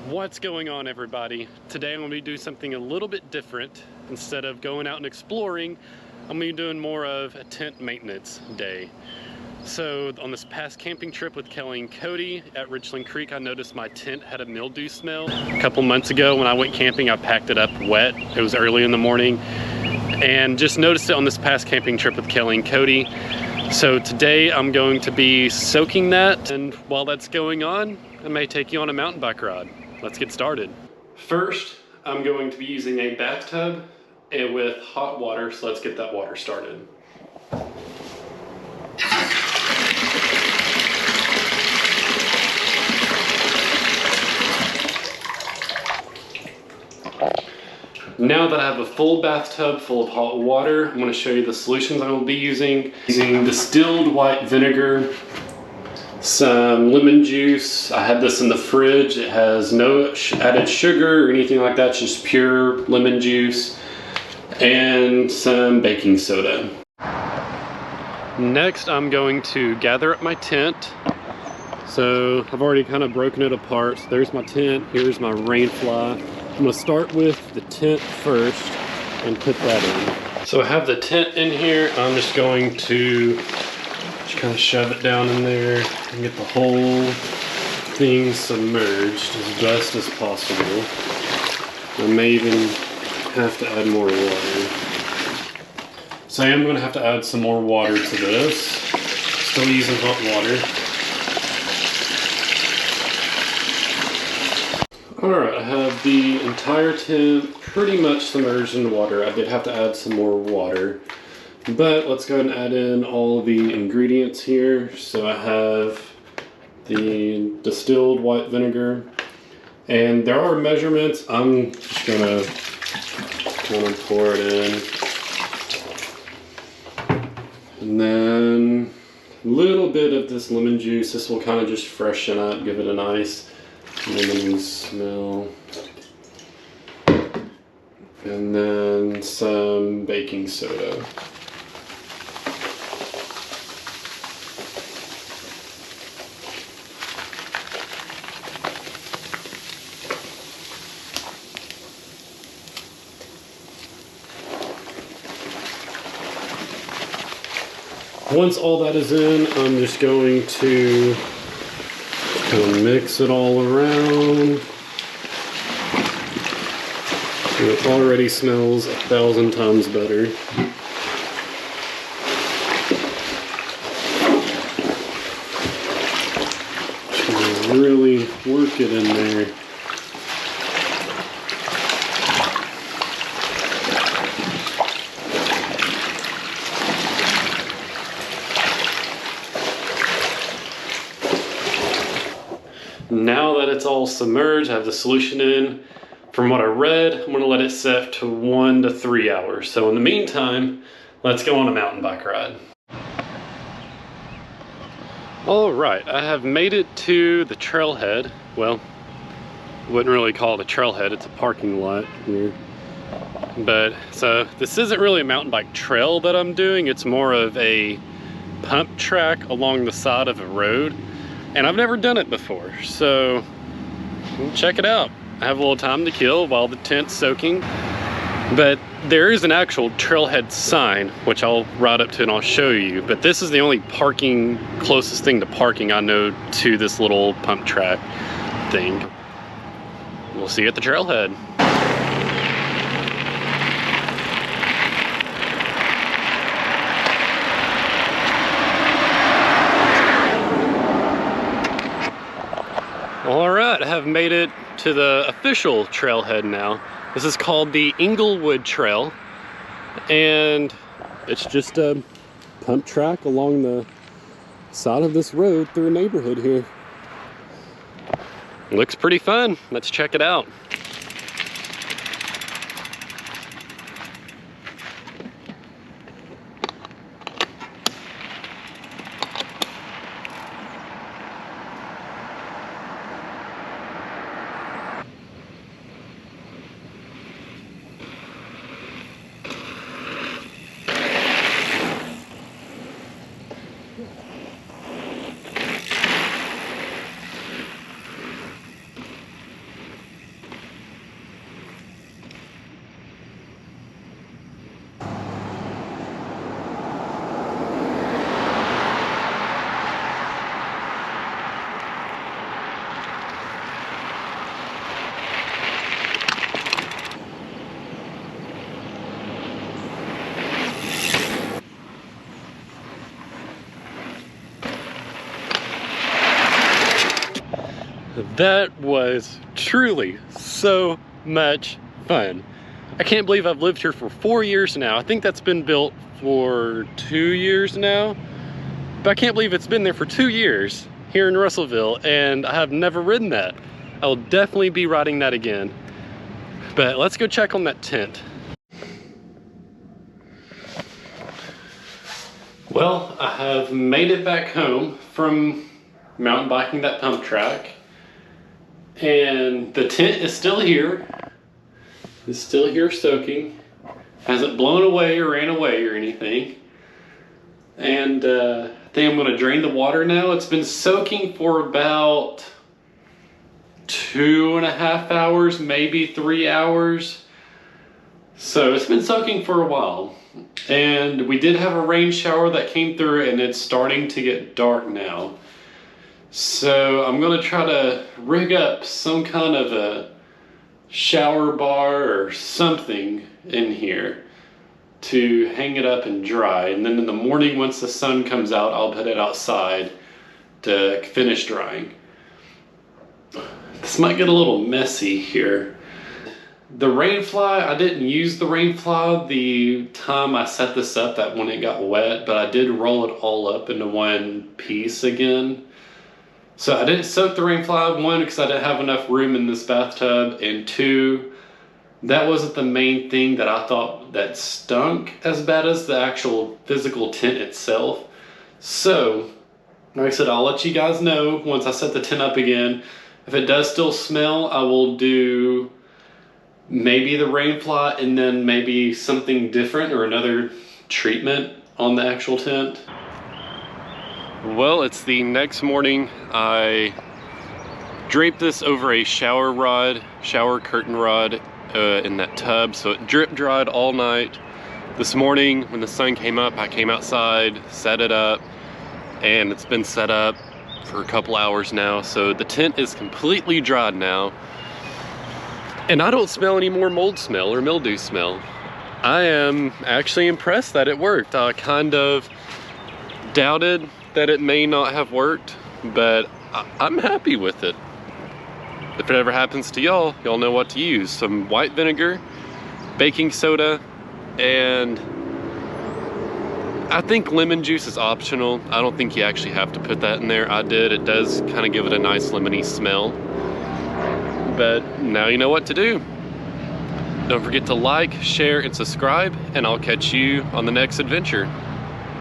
What's going on, everybody? Today I'm going to be doing something a little bit different. Instead of going out and exploring, I'm going to be doing more of a tent maintenance day. So on this past camping trip with Kelly and Cody at Richland Creek, I noticed my tent had a mildew smell. A couple months ago when I went camping, I packed it up wet. It was early in the morning and just noticed it on this past camping trip with Kelly and Cody. So today I'm going to be soaking that, and while that's going on, I may take you on a mountain bike ride. Let's get started. First, I'm going to be using a bathtub with hot water, so let's get that water started. Now that I have a full bathtub full of hot water, I'm going to show you the solutions I will be using. Using distilled white vinegar, some lemon juice. I had this in the fridge. It has no added sugar or anything like that, just pure lemon juice, and some baking soda. Next, I'm going to gather up my tent. So I've already kind of broken it apart. So there's my tent, here's my rain fly. I'm going to start with the tent first and put that in. So I have the tent in here. I'm just going to just kind of shove it down in there and get the whole thing submerged as best as possible. I may even have to add more water. So I am going to have to add some more water to this. Still using hot water. Alright, I have the entire tent pretty much submerged in water. I did have to add some more water. But let's go ahead and add in all the ingredients here. So I have the distilled white vinegar. And there are measurements. I'm just gonna kind of pour it in. And then a little bit of this lemon juice. This will kind of just freshen up, give it a nice lemon smell. And then some baking soda. Once all that is in, I'm just going to kind of mix it all around. It already smells 1,000 times better. Just really work it in there. Now that it's all submerged, I have the solution in. From what I read, I'm going to let it set to 1 to 3 hours. So in the meantime, let's go on a mountain bike ride. Alright, I have made it to the trailhead. Well, wouldn't really call it a trailhead, it's a parking lot here. But, so this isn't really a mountain bike trail that I'm doing, it's more of a pump track along the side of a road. And I've never done it before, so check it out. I have a little time to kill while the tent's soaking. But there is an actual trailhead sign, which I'll ride up to and I'll show you. But this is the only parking, closest thing to parking I know to this little pump track thing. We'll see you at the trailhead. Alright, I have made it to the official trailhead now. This is called the Inglewood Trail, and it's just a pump track along the side of this road through a neighborhood here. Looks pretty fun. Let's check it out. That was truly so much fun. I can't believe I've lived here for 4 years now. I think that's been built for 2 years now, but I can't believe it's been there for 2 years here in Russellville, and I have never ridden that. I'll definitely be riding that again. But let's go check on that tent. Well, I have made it back home from mountain biking that pump track, and the tent is still here. It's still here soaking. Hasn't blown away or ran away or anything. And I think I'm gonna drain the water now. It's been soaking for about 2.5 hours, maybe 3 hours. So it's been soaking for a while. And we did have a rain shower that came through, and it's starting to get dark now. So I'm gonna try to rig up some kind of a shower bar or something in here to hang it up and dry. And then in the morning, once the sun comes out, I'll put it outside to finish drying. This might get a little messy here. The rainfly, I didn't use the rainfly the time I set this up, that when it got wet, but I did roll it all up into one piece again. So I didn't soak the rainfly, one, because I didn't have enough room in this bathtub, and two, that wasn't the main thing that I thought that stunk as bad as the actual physical tent itself. So, like I said, I'll let you guys know once I set the tent up again. If it does still smell, I will do maybe the rainfly and then maybe something different or another treatment on the actual tent. Well, it's the next morning. I draped this over a shower curtain rod in that tub, so it drip dried all night. This morning when the sun came up, I came outside, set it up, and it's been set up for a couple hours now. So the tent is completely dried now, and I don't smell any more mold smell or mildew smell. I am actually impressed that it worked. I kind of doubted that it may not have worked, but I'm happy with it. If it ever happens to y'all, y'all know what to use. Some white vinegar, baking soda, and I think lemon juice is optional. I don't think you actually have to put that in there. I did. It does kind of give it a nice lemony smell. But now you know what to do. Don't forget to like, share, and subscribe, and I'll catch you on the next adventure.